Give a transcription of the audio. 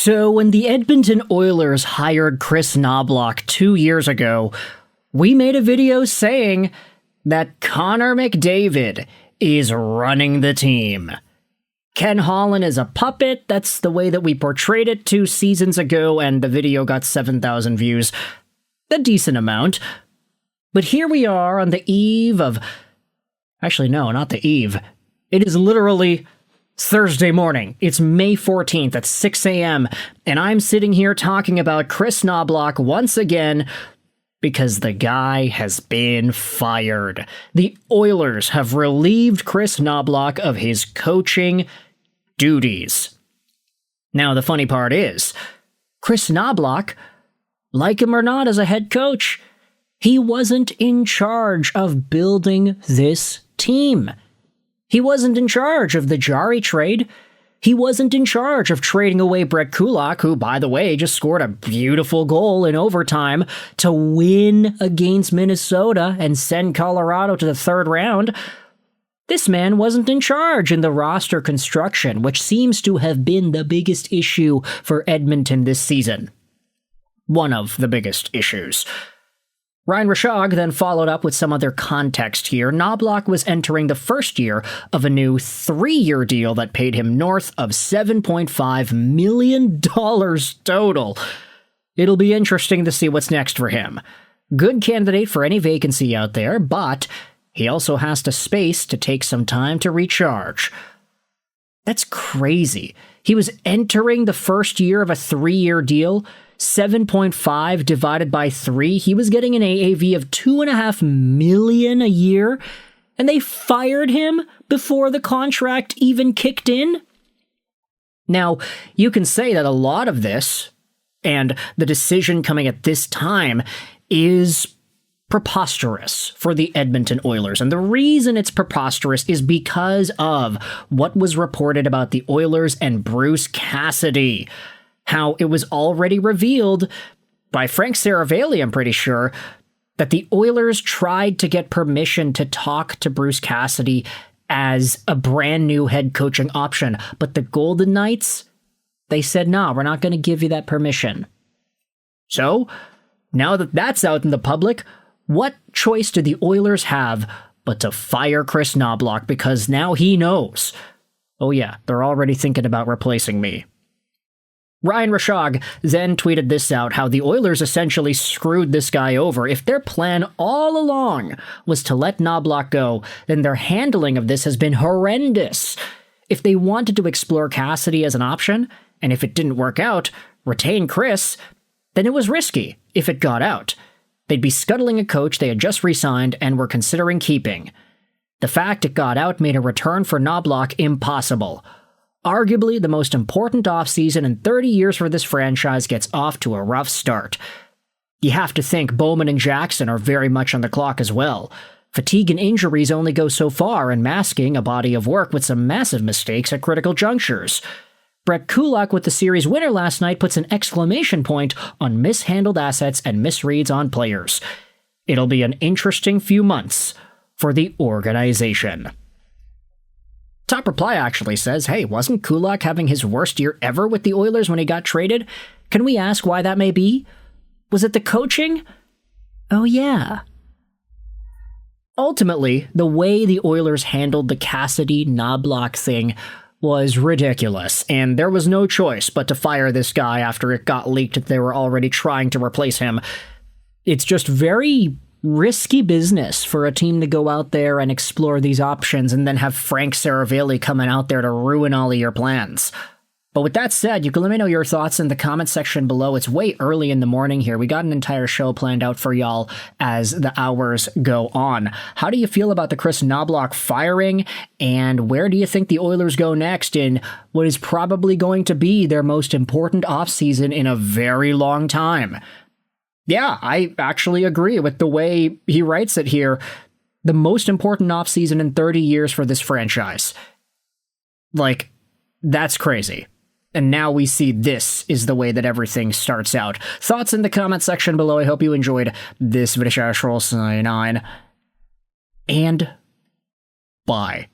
So when the Edmonton Oilers hired Kris Knoblauch 2 years ago, we made a video saying that Connor McDavid is running the team. Ken Holland is a puppet. That's the way that we portrayed it 2 seasons ago, and the video got 7,000 views. A decent amount. But here we are on the eve of... Actually, no, not the eve. It is literally Thursday morning. It's May 14th at 6 a.m., and I'm sitting here talking about Kris Knoblauch once again because the guy has been fired. The Oilers have relieved Kris Knoblauch of his coaching duties. Now, the funny part is, Kris Knoblauch, like him or not as a head coach, he wasn't in charge of building this team. He wasn't in charge of the Jari trade. He wasn't in charge of trading away Brett Kulak, who, by the way, just scored a beautiful goal in overtime to win against Minnesota and send Colorado to the 3rd round. This man wasn't in charge in the roster construction, which seems to have been the biggest issue for Edmonton this season. One of the biggest issues. Ryan Rishaug then followed up with some other context here. Knoblauch was entering the first year of a new 3-year deal that paid him north of $7.5 million total. It'll be interesting to see what's next for him. Good candidate for any vacancy out there, but he also has to space to take some time to recharge. That's crazy. He was entering the first year of a 3-year deal. 7.5 divided by 3, he was getting an AAV of $2.5 million a year, and they fired him before the contract even kicked in? Now, you can say that a lot of this, and the decision coming at this time, is preposterous for the Edmonton Oilers. And the reason it's preposterous is because of what was reported about the Oilers and Bruce Cassidy. How it was already revealed by Frank Saravalli, I'm pretty sure, that the Oilers tried to get permission to talk to Bruce Cassidy as a brand new head coaching option. But the Golden Knights, they said, no, we're not going to give you that permission. So, now that that's out in the public, what choice do the Oilers have but to fire Kris Knoblauch, because now he knows, oh yeah, they're already thinking about replacing me. Ryan Rishaug then tweeted this out, how the Oilers essentially screwed this guy over. If their plan all along was to let Knoblauch go, then their handling of this has been horrendous. If they wanted to explore Cassidy as an option, and if it didn't work out, retain Kris, then it was risky if it got out. They'd be scuttling a coach they had just re-signed and were considering keeping. The fact it got out made a return for Knoblauch impossible. Arguably, the most important offseason in 30 years for this franchise gets off to a rough start. You have to think Bowman and Jackson are very much on the clock as well. Fatigue and injuries only go so far in masking a body of work with some massive mistakes at critical junctures. Brett Kulak with the series winner last night puts an exclamation point on mishandled assets and misreads on players. It'll be an interesting few months for the organization. Top Reply actually says, hey, wasn't Kulak having his worst year ever with the Oilers when he got traded? Can we ask why that may be? Was it the coaching? Oh yeah. Ultimately, the way the Oilers handled the Cassidy-Knoblauch thing was ridiculous, and there was no choice but to fire this guy after it got leaked that they were already trying to replace him. It's just very risky business for a team to go out there and explore these options and then have Frank Saravalli coming out there to ruin all of your plans. But with that said, you can let me know your thoughts in the comment section below. It's way early in the morning here. We got an entire show planned out for y'all as the hours go on. How do you feel about the Kris Knoblauch firing? And where do you think the Oilers go next in what is probably going to be their most important offseason in a very long time? Yeah, I actually agree with the way he writes it here. The most important offseason in 30 years for this franchise. Like, that's crazy. And now we see this is the way that everything starts out. Thoughts in the comment section below. I hope you enjoyed this video. And bye.